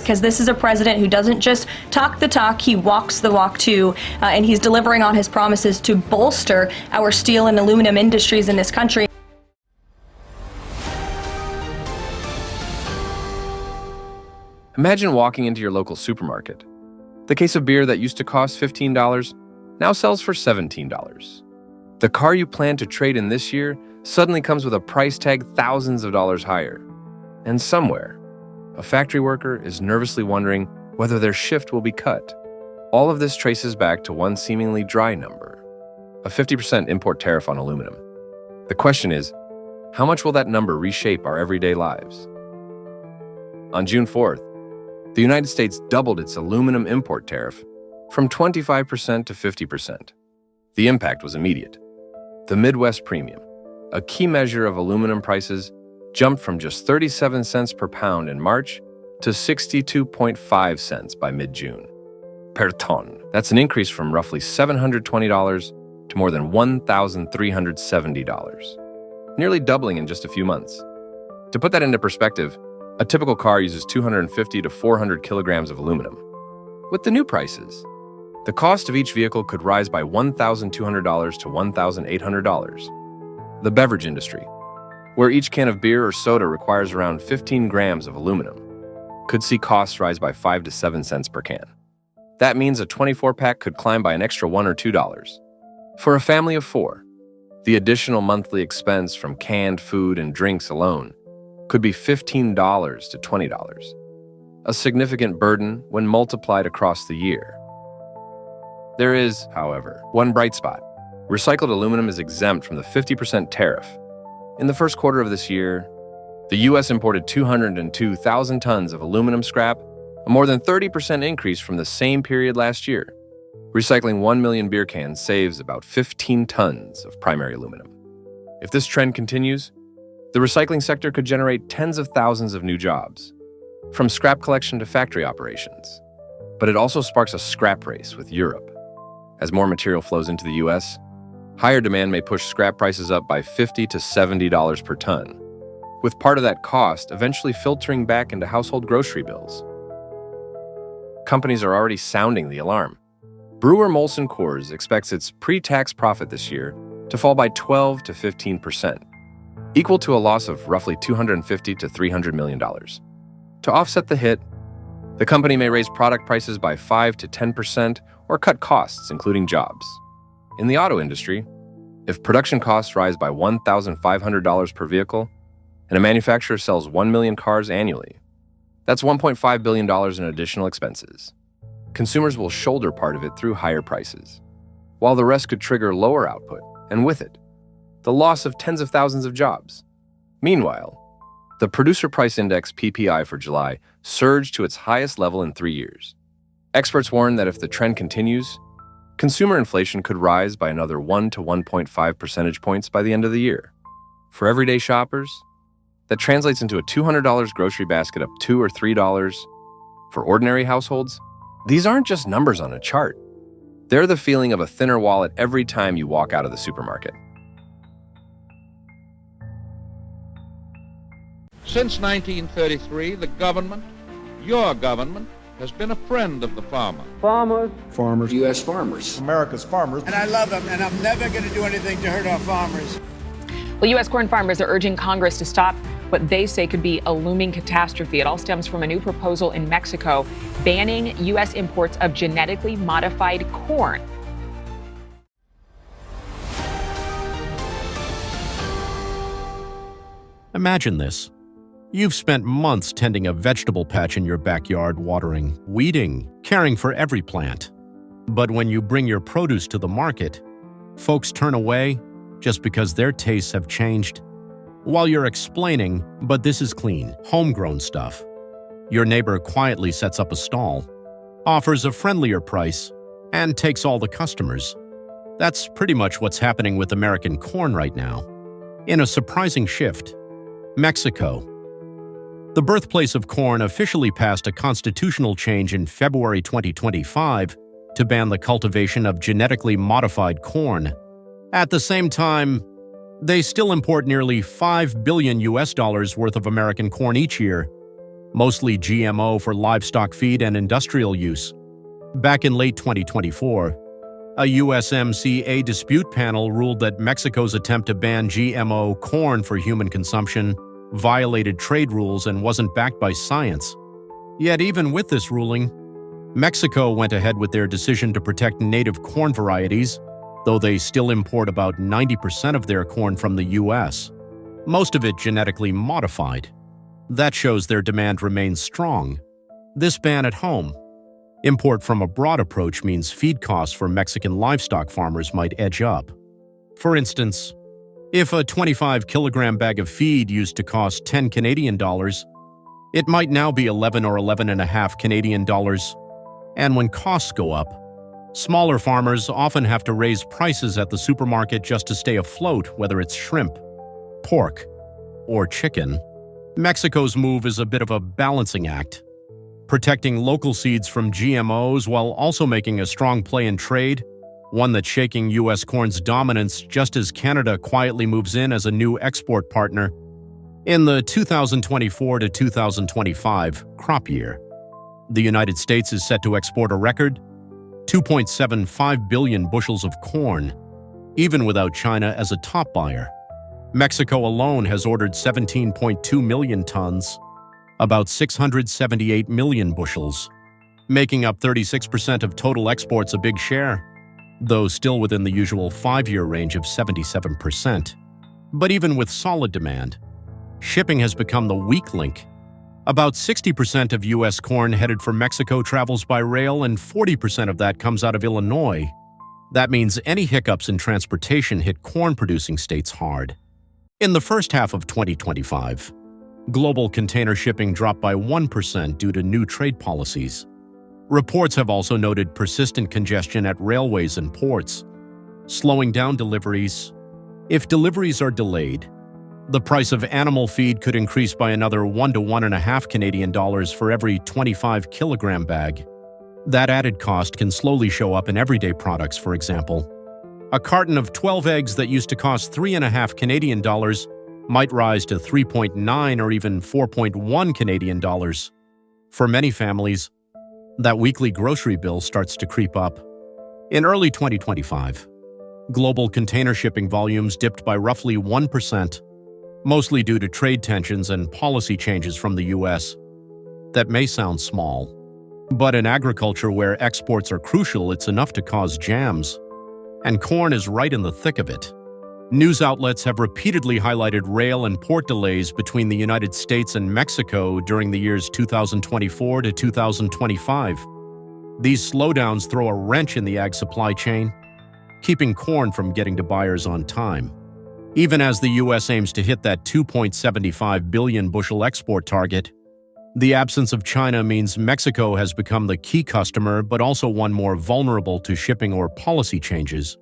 because this is a president who doesn't just talk the talk, he walks the walk too, and he's delivering on his promises to bolster our steel and aluminum industries in this country. Imagine walking into your local supermarket. The case of beer that used to cost $15 now sells for $17. The car you plan to trade in this year suddenly comes with a price tag thousands of dollars higher. And somewhere, a factory worker is nervously wondering whether their shift will be cut. All of this traces back to one seemingly dry number, a 50% import tariff on aluminum. The question is, how much will that number reshape our everyday lives? On June 4th, the United States doubled its aluminum import tariff from 25% to 50%. The impact was immediate. The Midwest Premium, a key measure of aluminum prices, jumped from just 37 cents per pound in March to 62.5 cents by mid-June. Per ton. That's an increase from roughly $720 to more than $1,370, nearly doubling in just a few months. To put that into perspective, a typical car uses 250 to 400 kilograms of aluminum. With the new prices, the cost of each vehicle could rise by $1,200 to $1,800. The beverage industry, where each can of beer or soda requires around 15 grams of aluminum, could see costs rise by 5 to 7 cents per can. That means a 24-pack could climb by an extra $1 or $2. For a family of 4, the additional monthly expense from canned food and drinks alone could be $15 to $20, a significant burden when multiplied across the year. There is, however, one bright spot. Recycled aluminum is exempt from the 50% tariff. In the first quarter of this year, the U.S. imported 202,000 tons of aluminum scrap, a more than 30% increase from the same period last year. Recycling 1 million beer cans saves about 15 tons of primary aluminum. If this trend continues, the recycling sector could generate tens of thousands of new jobs, from scrap collection to factory operations. But it also sparks a scrap race with Europe. As more material flows into the U.S., higher demand may push scrap prices up by $50 to $70 per ton, with part of that cost eventually filtering back into household grocery bills. Companies are already sounding the alarm. Brewer Molson Coors expects its pre-tax profit this year to fall by 12 to 15%, equal to a loss of roughly $250 to $300 million. To offset the hit, the company may raise product prices by 5 to 10% or cut costs, including jobs. In the auto industry, if production costs rise by $1,500 per vehicle and a manufacturer sells 1 million cars annually, that's $1.5 billion in additional expenses. Consumers will shoulder part of it through higher prices, while the rest could trigger lower output, and with it, the loss of tens of thousands of jobs. Meanwhile, the Producer Price Index PPI for July surged to its highest level in 3 years. Experts warn that if the trend continues, consumer inflation could rise by another 1 to 1.5 percentage points by the end of the year. For everyday shoppers, that translates into a $200 grocery basket up $2 or $3. For ordinary households, these aren't just numbers on a chart. They're the feeling of a thinner wallet every time you walk out of the supermarket. Since 1933, the government, your government, has been a friend of the farmer. Farmers. U.S. farmers. America's farmers. And I love them, and I'm never going to do anything to hurt our farmers. Well, U.S. corn farmers are urging Congress to stop what they say could be a looming catastrophe. It all stems from a new proposal in Mexico banning U.S. imports of genetically modified corn. Imagine this. You've spent months tending a vegetable patch in your backyard, watering, weeding, caring for every plant. But when you bring your produce to the market, folks turn away just because their tastes have changed. While you're explaining, but this is clean, homegrown stuff, your neighbor quietly sets up a stall, offers a friendlier price, and takes all the customers. That's pretty much what's happening with American corn right now. In a surprising shift, Mexico, the birthplace of corn, officially passed a constitutional change in February 2025 to ban the cultivation of genetically modified corn. At the same time, they still import nearly $5 billion worth of American corn each year, mostly GMO for livestock feed and industrial use. Back in late 2024, a USMCA dispute panel ruled that Mexico's attempt to ban GMO corn for human consumption violated trade rules and wasn't backed by science. Yet even with this ruling, Mexico went ahead with their decision to protect native corn varieties, though they still import about 90% of their corn from the US, most of it genetically modified. That shows their demand remains strong. This ban at home. Import from abroad approach means feed costs for Mexican livestock farmers might edge up. For instance, if a 25-kilogram bag of feed used to cost 10 Canadian dollars, it might now be 11 or 11.5 Canadian dollars. And when costs go up, smaller farmers often have to raise prices at the supermarket just to stay afloat, whether it's shrimp, pork, or chicken. Mexico's move is a bit of a balancing act, protecting local seeds from GMOs while also making a strong play in trade, one that's shaking U.S. corn's dominance just as Canada quietly moves in as a new export partner in the 2024 to 2025 crop year. The United States is set to export a record 2.75 billion bushels of corn, even without China as a top buyer. Mexico alone has ordered 17.2 million tons, about 678 million bushels, making up 36% of total exports, a big share, though still within the usual 5-year range of 77%. But even with solid demand, shipping has become the weak link. About 60% of U.S. corn headed for Mexico travels by rail, and 40% of that comes out of Illinois. That means any hiccups in transportation hit corn-producing states hard. In the first half of 2025, global container shipping dropped by 1% due to new trade policies. Reports have also noted persistent congestion at railways and ports, slowing down deliveries. If deliveries are delayed, the price of animal feed could increase by another 1 to 1.5 Canadian dollars for every 25-kilogram bag. That added cost can slowly show up in everyday products, for example. A carton of 12 eggs that used to cost 3.5 Canadian dollars might rise to 3.9 or even 4.1 Canadian dollars. For many families, that weekly grocery bill starts to creep up. In early 2025, global container shipping volumes dipped by roughly 1%, mostly due to trade tensions and policy changes from the US. That may sound small, but in agriculture where exports are crucial, it's enough to cause jams. And corn is right in the thick of it. News outlets have repeatedly highlighted rail and port delays between the United States and Mexico during the years 2024 to 2025. These slowdowns throw a wrench in the ag supply chain, keeping corn from getting to buyers on time. Even as the U.S. aims to hit that 2.75 billion bushel export target, the absence of China means Mexico has become the key customer, but also one more vulnerable to shipping or policy changes.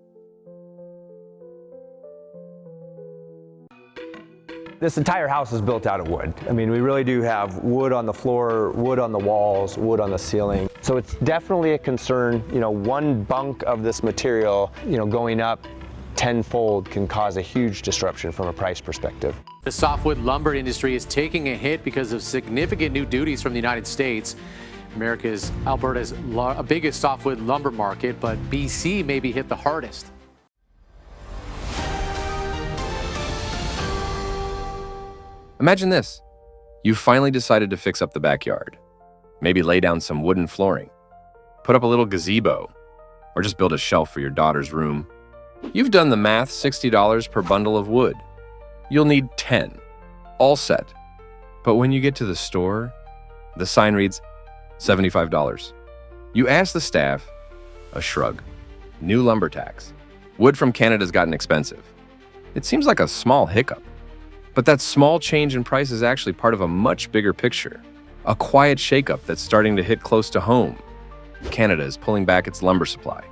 This entire house is built out of wood. I mean, we really do have wood on the floor, wood on the walls, wood on the ceiling. So it's definitely a concern. One bunk of this material, going up tenfold can cause a huge disruption from a price perspective. The softwood lumber industry is taking a hit because of significant new duties from the United States. Alberta's biggest softwood lumber market, but BC may be hit the hardest. Imagine this. You've finally decided to fix up the backyard. Maybe lay down some wooden flooring, put up a little gazebo, or just build a shelf for your daughter's room. You've done the math, $60 per bundle of wood. You'll need 10, all set. But when you get to the store, the sign reads $75. You ask the staff, a shrug. New lumber tax. Wood from Canada's gotten expensive. It seems like a small hiccup. But that small change in price is actually part of a much bigger picture. A quiet shakeup that's starting to hit close to home. Canada is pulling back its lumber supply.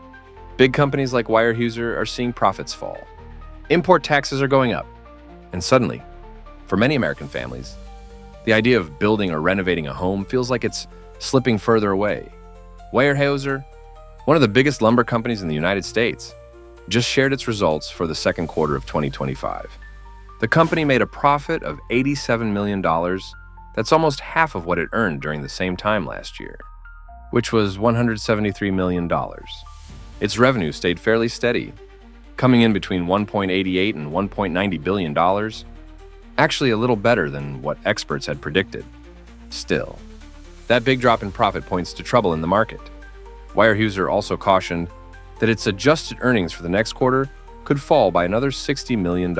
Big companies like Weyerhaeuser are seeing profits fall. Import taxes are going up. And suddenly, for many American families, the idea of building or renovating a home feels like it's slipping further away. Weyerhaeuser, one of the biggest lumber companies in the United States, just shared its results for the second quarter of 2025. The company made a profit of $87 million That's almost half of what it earned during the same time last year, which was $173 million. Its revenue stayed fairly steady, coming in between $1.88 and $1.90 billion, actually a little better than what experts had predicted. Still, that big drop in profit points to trouble in the market. Weyerhaeuser also cautioned that its adjusted earnings for the next quarter could fall by another $60 million.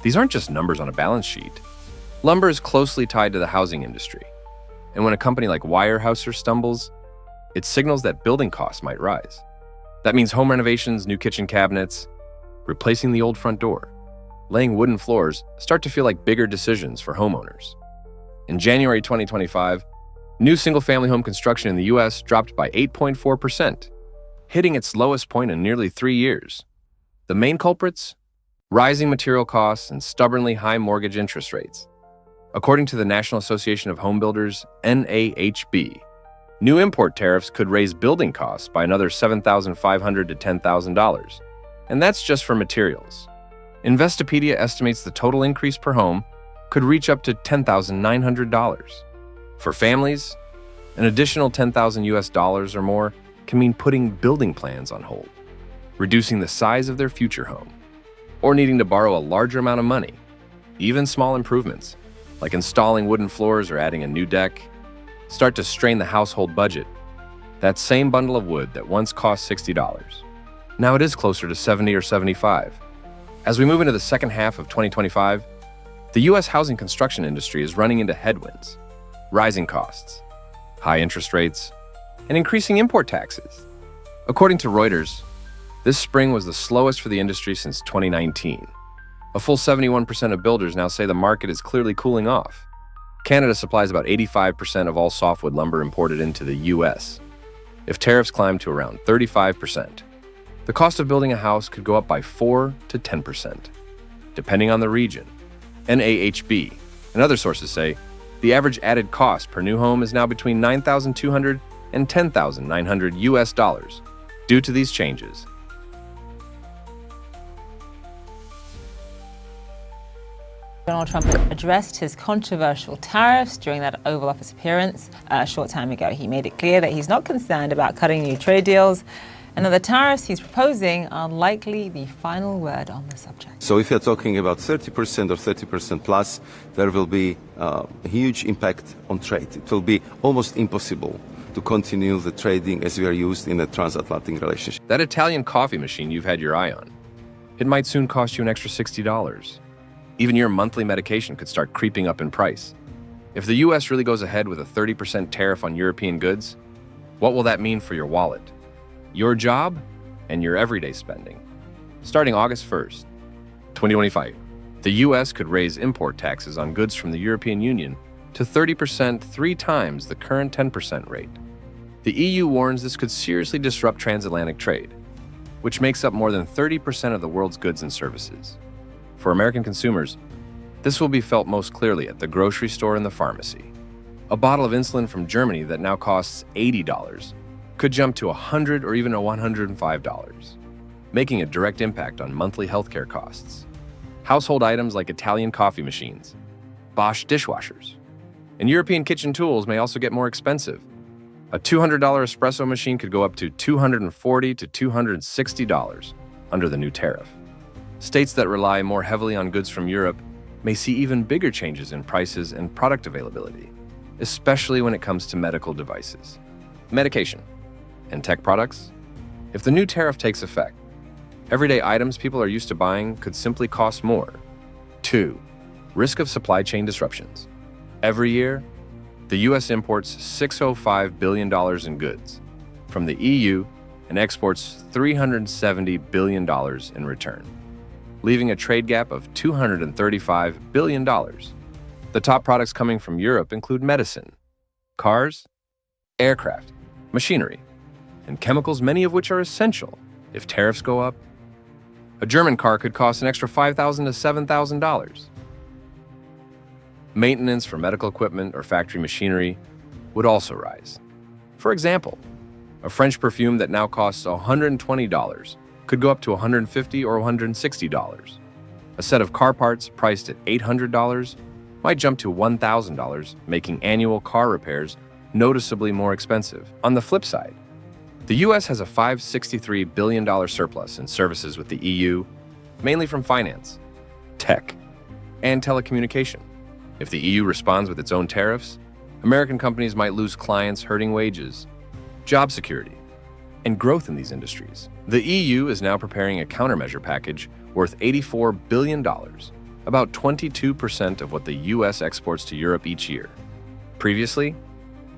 These aren't just numbers on a balance sheet. Lumber is closely tied to the housing industry, and when a company like Weyerhaeuser stumbles, it signals that building costs might rise. That means home renovations, new kitchen cabinets, replacing the old front door, laying wooden floors start to feel like bigger decisions for homeowners. In January 2025, new single-family home construction in the U.S. dropped by 8.4%, hitting its lowest point in nearly 3 years. The main culprits? Rising material costs and stubbornly high mortgage interest rates. According to the National Association of Home Builders, NAHB, new import tariffs could raise building costs by another $7,500 to $10,000, and that's just for materials. Investopedia estimates the total increase per home could reach up to $10,900. For families, an additional $10,000 US or more can mean putting building plans on hold, reducing the size of their future home, or needing to borrow a larger amount of money. Even small improvements, like installing wooden floors or adding a new deck, start to strain the household budget. That same bundle of wood that once cost $60, now it is closer to $70 or $75. As we move into the second half of 2025, the U.S. housing construction industry is running into headwinds, rising costs, high interest rates, and increasing import taxes. According to Reuters, this spring was the slowest for the industry since 2019. A full 71% of builders now say the market is clearly cooling off. Canada supplies about 85% of all softwood lumber imported into the U.S. If tariffs climb to around 35%, the cost of building a house could go up by 4 to 10%, depending on the region. NAHB and other sources say the average added cost per new home is now between $9,200 and $10,900 US due to these changes. Donald Trump addressed his controversial tariffs during that Oval Office appearance a short time ago. He made it clear that he's not concerned about cutting new trade deals, and that the tariffs he's proposing are likely the final word on the subject. So if you're talking about 30% or 30% plus, there will be a huge impact on trade. It will be almost impossible to continue the trading as we are used in a transatlantic relationship. That Italian coffee machine you've had your eye on, it might soon cost you an extra $60. Even your monthly medication could start creeping up in price. If the U.S. really goes ahead with a 30% tariff on European goods, what will that mean for your wallet, your job, and your everyday spending? Starting August 1st, 2025, the U.S. could raise import taxes on goods from the European Union to 30%, 3 times the current 10% rate. The EU warns this could seriously disrupt transatlantic trade, which makes up more than 30% of the world's goods and services. For American consumers, this will be felt most clearly at the grocery store and the pharmacy. A bottle of insulin from Germany that now costs $80 could jump to $100 or even $105, making a direct impact on monthly healthcare costs. Household items like Italian coffee machines, Bosch dishwashers, and European kitchen tools may also get more expensive. A $200 espresso machine could go up to $240 to $260 under the new tariff. States that rely more heavily on goods from Europe may see even bigger changes in prices and product availability, especially when it comes to medical devices, medication, and tech products. If the new tariff takes effect, everyday items people are used to buying could simply cost more. 2. Risk of supply chain disruptions. Every year, the U.S. imports $605 billion in goods from the EU and exports $370 billion in return, leaving a trade gap of $235 billion. The top products coming from Europe include medicine, cars, aircraft, machinery, and chemicals, many of which are essential if tariffs go up. A German car could cost an extra $5,000 to $7,000. Maintenance for medical equipment or factory machinery would also rise. For example, a French perfume that now costs $120 could go up to $150 or $160. A set of car parts priced at $800 might jump to $1,000, making annual car repairs noticeably more expensive. On the flip side, the US has a $563 billion surplus in services with the EU, mainly from finance, tech, and telecommunication. If the EU responds with its own tariffs, American companies might lose clients, hurting wages, job security, and growth in these industries. The EU is now preparing a countermeasure package worth $84 billion, about 22% of what the US exports to Europe each year. Previously,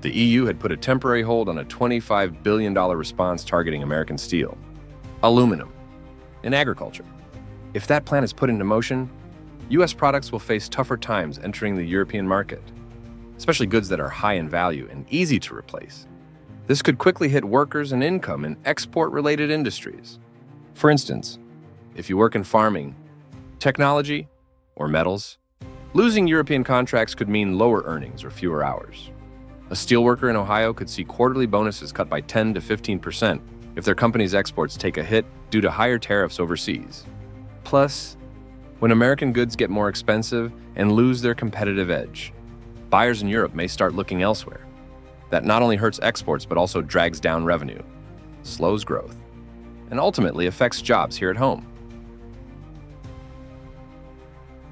the EU had put a temporary hold on a $25 billion response targeting American steel, aluminum, and agriculture. If that plan is put into motion, US products will face tougher times entering the European market, especially goods that are high in value and easy to replace. This could quickly hit workers and income in export-related industries. For instance, if you work in farming, technology, or metals, losing European contracts could mean lower earnings or fewer hours. A steelworker in Ohio could see quarterly bonuses cut by 10 to 15% if their company's exports take a hit due to higher tariffs overseas. Plus, when American goods get more expensive and lose their competitive edge, buyers in Europe may start looking elsewhere. That not only hurts exports but also drags down revenue, slows growth, and ultimately affects jobs here at home.